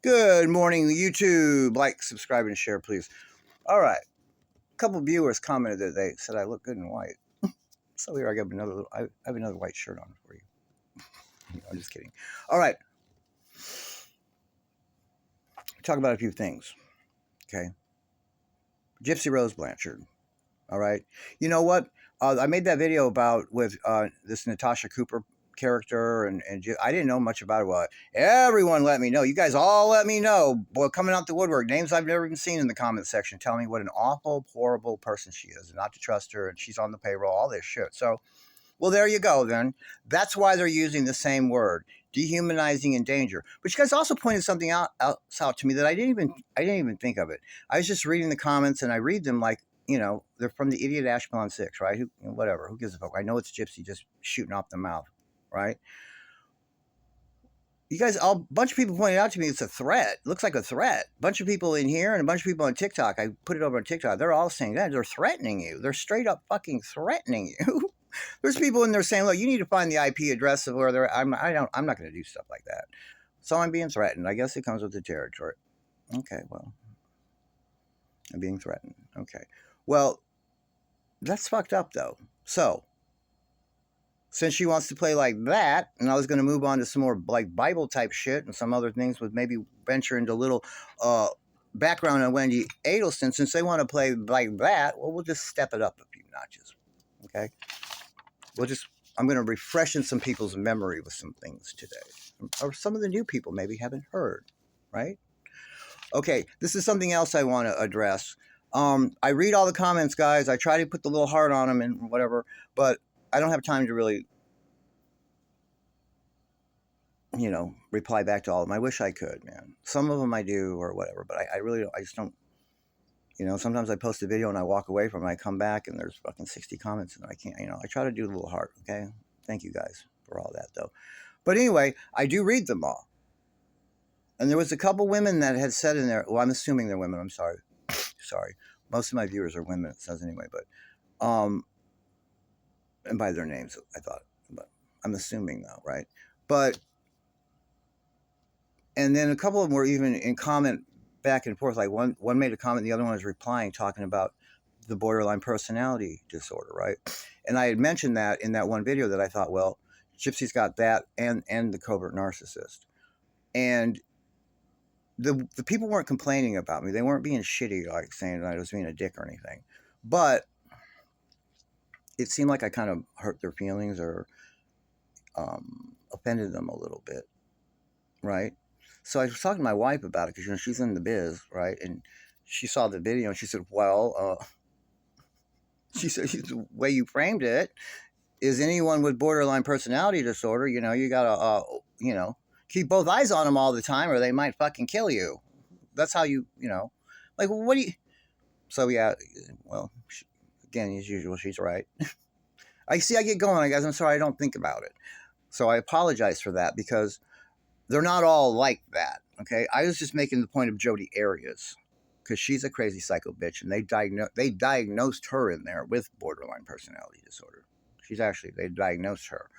Good morning, YouTube. Like, subscribe, and share, please. All right. A couple of viewers commented that they said I look good in white. So here I got another. I have another white shirt on for you. I'm just kidding. All right. Talk about a few things. Okay. GYPSY Rose Blanchard. All right. You know what? I made that video about with this Natasha Cooper character, and I didn't know much about it. Well, everyone let me know. You guys all let me know. Boy, coming out the woodwork, names I've never even seen in the comment section, telling me what an awful, horrible person she is, and not to trust her, and she's on the payroll, all this shit. So, well, there you go. Then that's why they're using the same word, dehumanizing and danger. But you guys also pointed something out to me that I didn't even think of it. I was just reading the comments, and I read them like, they're from the idiot Ashkelon 6, right? Whatever, who gives a fuck? I know it's Gypsy just shooting off the mouth, right? You guys, a bunch of people pointed out to me it's a threat. It looks like a threat. A bunch of people in here and a bunch of people on TikTok. I put it over on TikTok. They're all saying that they're threatening you. They're straight up fucking threatening you. There's people in there saying, "Look, you need to find the IP address of where they're." I'm not going to do stuff like that. So I'm being threatened. I guess it comes with the territory. Okay, well, I'm being threatened. Okay, well, that's fucked up though. So, since she wants to play like that, and I was going to move on to some more like Bible type shit and some other things with maybe venture into a little background on Wendy Adelson, since they want to play like that, well, we'll just step it up a few notches. Okay? I'm going to refreshen some people's memory with some things today. Or some of the new people maybe haven't heard, right? Okay, this is something else I want to address. I read all the comments, guys. I try to put the little heart on them and whatever, but I don't have time to really, reply back to all of them. I wish I could, man. Some of them I do or whatever, but I really don't. I just don't. Sometimes I post a video and I walk away from it. I come back and there's fucking 60 comments and I can't, I try to do a little heart, okay? Thank you guys for all that, though. But anyway, I do read them all. And there was a couple women that had said in there, well, I'm assuming they're women. I'm sorry. Sorry. Most of my viewers are women, it says anyway, but, and by their names, I thought, but I'm assuming though, right? But, and then a couple of them were even in comment back and forth. Like one made a comment, the other one was replying, talking about the borderline personality disorder, right? And I had mentioned that in that one video that I thought, well, Gypsy's got that and the covert narcissist. And the people weren't complaining about me. They weren't being shitty, like saying that I was being a dick or anything. But it seemed like I kind of hurt their feelings or offended them a little bit, right? So I was talking to my wife about it because she's in the biz, right? And she saw the video and she said, "Well, she said the way you framed it is anyone with borderline personality disorder. You gotta, keep both eyes on them all the time, or they might fucking kill you. That's how like, what do you?" So yeah, well, again, as usual, she's right. I get going, guys. I'm sorry, I don't think about it. So I apologize for that because they're not all like that, okay? I was just making the point of Jodi Arias because she's a crazy psycho bitch, and they diagnosed her in there with borderline personality disorder. They diagnosed her.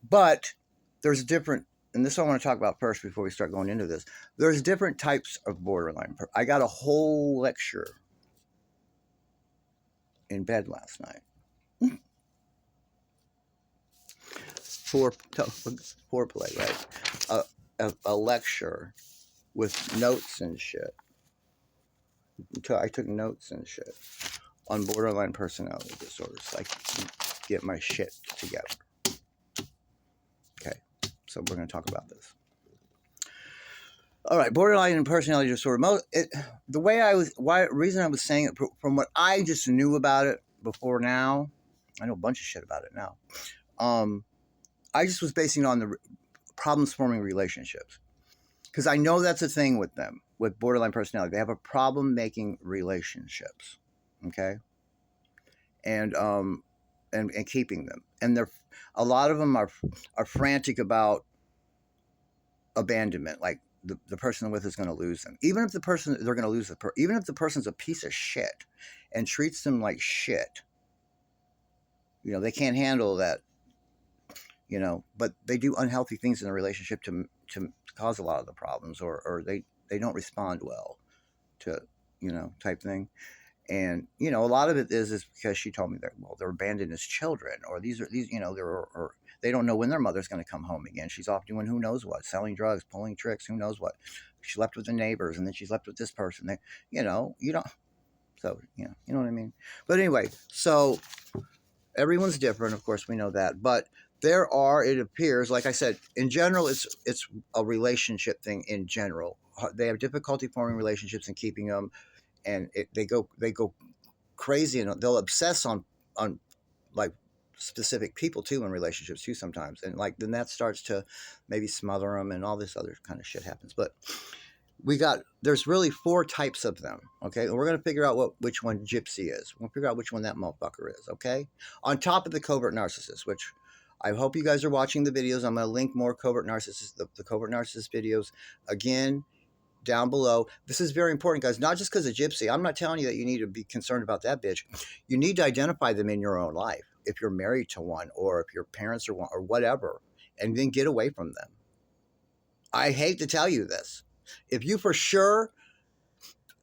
But there's different, and this I want to talk about first before we start going into this. There's different types of borderline. I got a whole lecture in bed last night. Foreplay, right? A lecture with notes and shit. I took notes and shit on borderline personality disorders so I can get my shit together. Okay, so we're going to talk about this. All right, borderline personality disorder. Reason I was saying it, from what I just knew about it before now, I know a bunch of shit about it now. I just was basing it on the problems forming relationships. Because I know that's a thing with them, with borderline personality. They have a problem making relationships, okay? And keeping them. And a lot of them are frantic about abandonment, like the person they're with is going to lose them. Even if the person they're going to lose, even if the person's a piece of shit and treats them like shit, they can't handle that, but they do unhealthy things in the relationship to cause a lot of the problems, or they don't respond well to, type thing. And a lot of it is because she told me that, well, they're abandoned as children, or these they're, or they don't know when their mother's going to come home again. She's off doing who knows what, selling drugs, pulling tricks, who knows what. She left with the neighbors, and then she's left with this person. They, you don't. So you know what I mean. But anyway, so everyone's different, of course, we know that, but there are, it appears, like I said, in general, it's a relationship thing in general. They have difficulty forming relationships and keeping them, and they go crazy, and they'll obsess on like specific people too in relationships too sometimes, and like then that starts to maybe smother them, and all this other kind of shit happens. But there's really 4 types of them, okay? And we're going to figure out which one Gypsy is. We'll figure out which one that motherfucker is, okay? On top of the covert narcissist, which I hope you guys are watching the videos. I'm going to link more covert narcissists, the covert narcissist videos, again, down below. This is very important, guys, not just because of Gypsy. I'm not telling you that you need to be concerned about that bitch. You need to identify them in your own life, if you're married to one, or if your parents are one, or whatever, and then get away from them. I hate to tell you this. If you for sure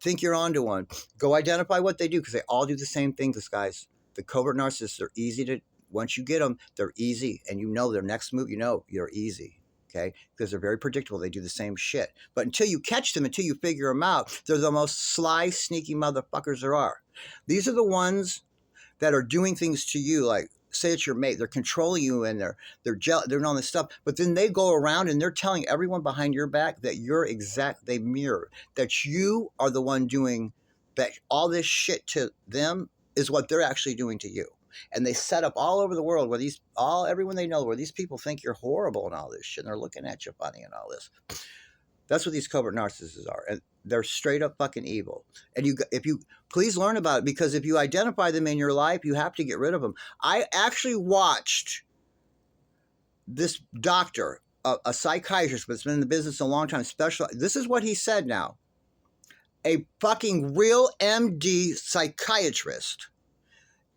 think you're onto one, go identify what they do, because they all do the same things, guys. The covert narcissists are easy to, once you get them, they're easy, and their next move, you're easy, okay? Because they're very predictable. They do the same shit. But until you catch them, until you figure them out, they're the most sly, sneaky motherfuckers there are. These are the ones that are doing things to you, like, say it's your mate, they're controlling you, and they're doing all this stuff, but then they go around and they're telling everyone behind your back that they mirror, that you are the one doing that. All this shit to them is what they're actually doing to you. And they set up all over the world where everyone they know, where these people think you're horrible and all this shit, and they're looking at you funny and all this. That's what these covert narcissists are. And they're straight up fucking evil. And if you please learn about it, because if you identify them in your life, you have to get rid of them. I actually watched this doctor, a psychiatrist, but has been in the business a long time, this is what he said now. A fucking real MD psychiatrist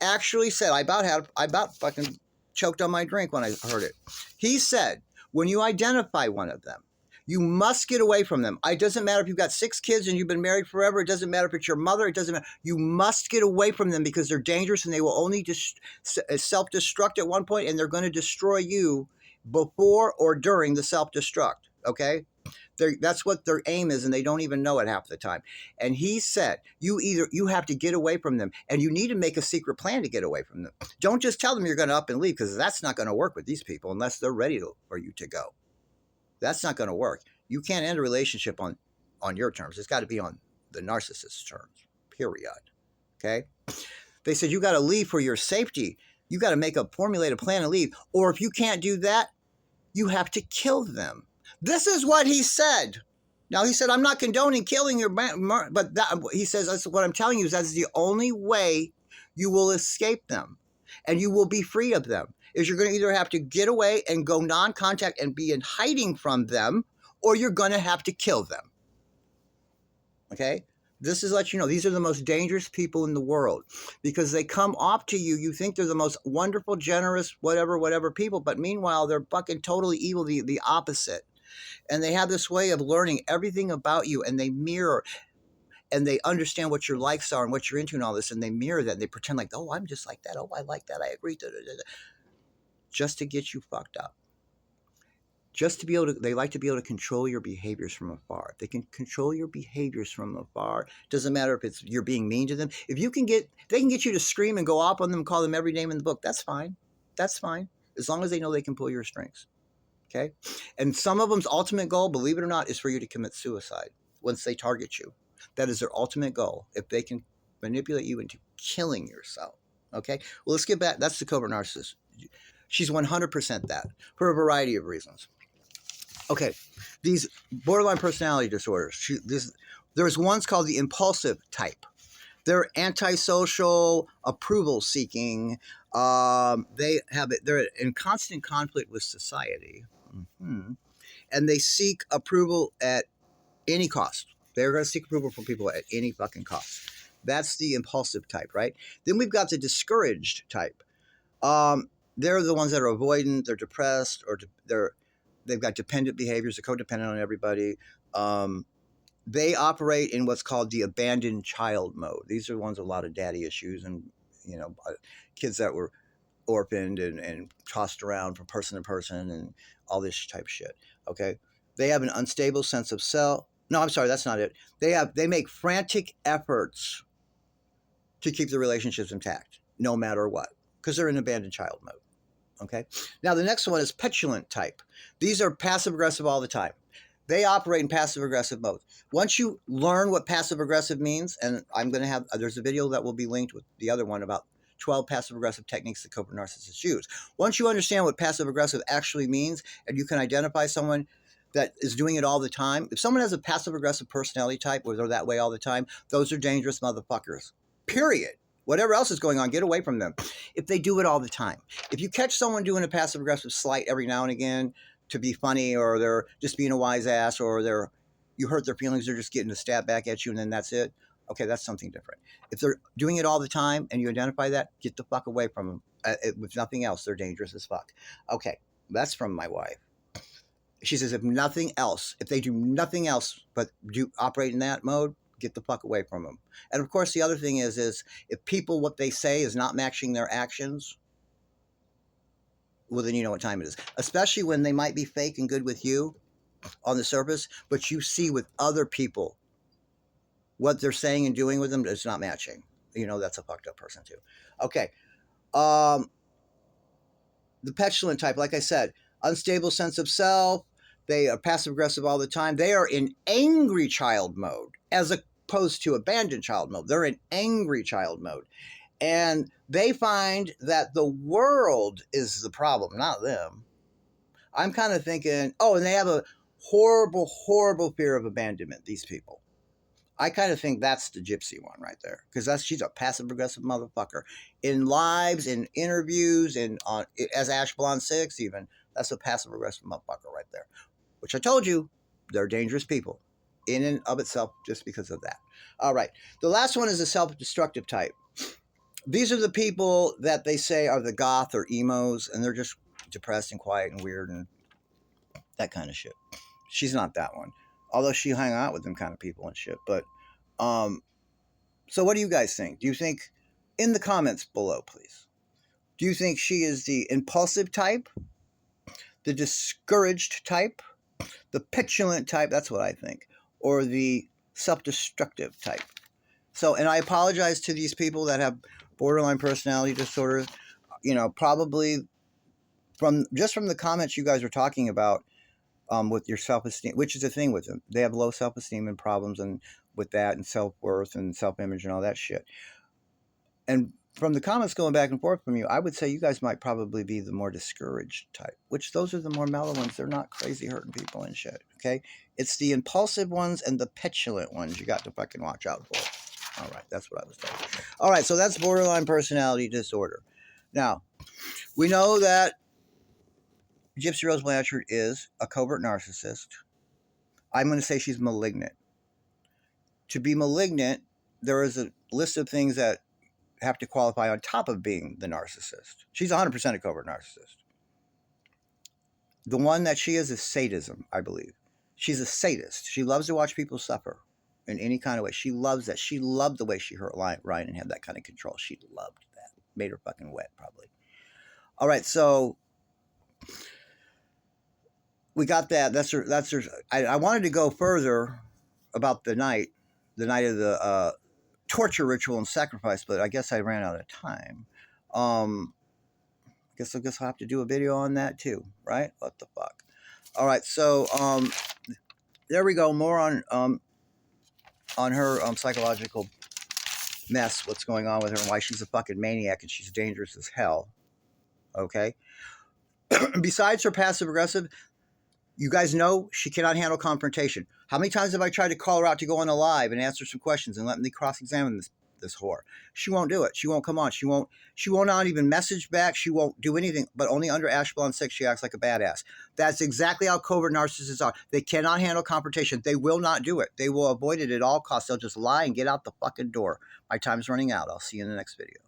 actually said, I about fucking choked on my drink when I heard it. He said, when you identify one of them, you must get away from them. It doesn't matter if you've got 6 kids and you've been married forever. It doesn't matter if it's your mother. It doesn't matter. You must get away from them, because they're dangerous, and they will only self-destruct at one point, and they're going to destroy you before or during the self-destruct, okay? That's what their aim is, and they don't even know it half the time. And he said, you have to get away from them, and you need to make a secret plan to get away from them. Don't just tell them you're going to up and leave, because that's not going to work with these people unless they're ready for you to go. That's not going to work. You can't end a relationship on your terms. It's got to be on the narcissist's terms, period. Okay? They said you got to leave for your safety. You got to formulate a plan to leave. Or if you can't do that, you have to kill them. This is what he said. Now, he said, I'm not condoning killing your but he says, that's what I'm telling you, is that's the only way you will escape them, and you will be free of them. Is you're going to either have to get away and go non-contact and be in hiding from them, or you're going to have to kill them. Okay? This is let you know, these are the most dangerous people in the world, because they come off to you. You think they're the most wonderful, generous, whatever people, but meanwhile, they're fucking totally evil, the opposite. And they have this way of learning everything about you, and they mirror, and they understand what your likes are and what you're into and all this, and they mirror that, and they pretend like, oh, I'm just like that. Oh, I like that. I agree. Just to get you fucked up. They like to be able to control your behaviors from afar. If they can control your behaviors from afar, doesn't matter if you're being mean to them. If they can get you to scream and go off on them, call them every name in the book. That's fine. That's fine. As long as they know they can pull your strings. Okay? And some of them's ultimate goal, believe it or not, is for you to commit suicide once they target you. That is their ultimate goal, if they can manipulate you into killing yourself. Okay? Well, let's get back. That's the covert narcissist. She's 100% that, for a variety of reasons. Okay, these borderline personality disorders. There's ones called the impulsive type. They're antisocial, approval-seeking. They're in constant conflict with society, and they seek approval at any cost. They're going to seek approval from people at any fucking cost. That's the impulsive type, right? Then we've got the discouraged type. They're the ones that are avoidant, they're depressed, or they're They've got dependent behaviors. They're codependent on everybody. They operate in what's called the abandoned child mode. These are ones with a lot of daddy issues and, you know, kids that were orphaned and tossed around from person to person and all this type of shit. Okay. They have an unstable sense of self. No, I'm sorry, that's not it. They make frantic efforts to keep the relationships intact, no matter what, because they're in abandoned child mode. Okay. Now the next one is petulant type. These are passive aggressive all the time. They operate in passive aggressive mode. Once you learn what passive aggressive means, and I'm going to have, there's a video that will be linked with the other one about 12 passive aggressive techniques that covert narcissists use. Once you understand what passive aggressive actually means, and you can identify someone that is doing it all the time, if someone has a passive aggressive personality type where they're that way all the time, those are dangerous motherfuckers. Period. Whatever else is going on, get away from them. If they do it all the time. If you catch someone doing a passive aggressive slight every now and again to be funny, or they're just being a wise ass, or you hurt their feelings, they're just getting a stab back at you and then that's it. Okay, that's something different. If they're doing it all the time and you identify that, get the fuck away from them. If nothing else, they're dangerous as fuck. Okay, that's from my wife. She says, if nothing else, if they do nothing else but do operate in that mode, get the fuck away from them. And of course, the other thing is if people, what they say is not matching their actions, well, then you know what time it is. Especially when they might be fake and good with you on the surface, but you see with other people what they're saying and doing with them, it's not matching. You know, that's a fucked up person too. Okay. The petulant type, like I said, unstable sense of self. They are passive aggressive all the time. They are in angry child mode as opposed to abandoned child mode. They're in angry child mode. And they find that the world is the problem, not them. I'm kind of thinking, oh, and they have a horrible, horrible fear of abandonment, these people. I kind of think that's the gypsy one right there, because she's a passive aggressive motherfucker in lives, in interviews, and on as Ash Blonde 6 even. That's a passive aggressive motherfucker right there, which I told you they're dangerous people in and of itself just because of that. All right, the last one is a self-destructive type. These are the people that they say are the goth or emos, and they're just depressed and quiet and weird and that kind of shit. She's not that one, although she hung out with them kind of people and shit. But so what do you guys think? Do you think, in the comments below, please, do you think she is the impulsive type, the discouraged type, the petulant type? That's what I think. Or the self-destructive type. So, and I apologize to these people that have borderline personality disorders. You know, probably from the comments you guys were talking about with your self-esteem, which is the thing with them. They have low self-esteem and problems and with that and self-worth and self-image and all that shit. And from the comments going back and forth from you, I would say you guys might probably be the more discouraged type, which those are the more mellow ones. They're not crazy hurting people and shit, okay? It's the impulsive ones and the petulant ones you got to fucking watch out for. All right, that's what I was told. All right, so that's borderline personality disorder. Now, we know that GYPSY Rose Blanchard is a covert narcissist. I'm going to say she's malignant. To be malignant, there is a list of things that have to qualify on top of being the narcissist. She's 100% a covert narcissist. The one that she is sadism, I believe. She's a sadist. She loves to watch people suffer in any kind of way. She loves that. She loved the way she hurt Ryan and had that kind of control. She loved that. Made her fucking wet, probably. All right, so we got that. That's her. I wanted to go further about the night of the torture ritual and sacrifice, but I guess I ran out of time. I guess I'll have to do a video on that too, right? What the fuck? All right, so there we go. More on her psychological mess, what's going on with her, and why she's a fucking maniac and she's dangerous as hell. Okay. Besides her passive aggressive, you guys know she cannot handle confrontation. How many times have I tried to call her out to go on a live and answer some questions and let me cross-examine this whore? She won't do it. She won't come on. She won't not even message back. She won't do anything, but only under Ash Blonde 6 she acts like a badass. That's exactly how covert narcissists are. They cannot handle confrontation. They will not do it. They will avoid it at all costs. They'll just lie and get out the fucking door. My time's running out. I'll see you in the next video.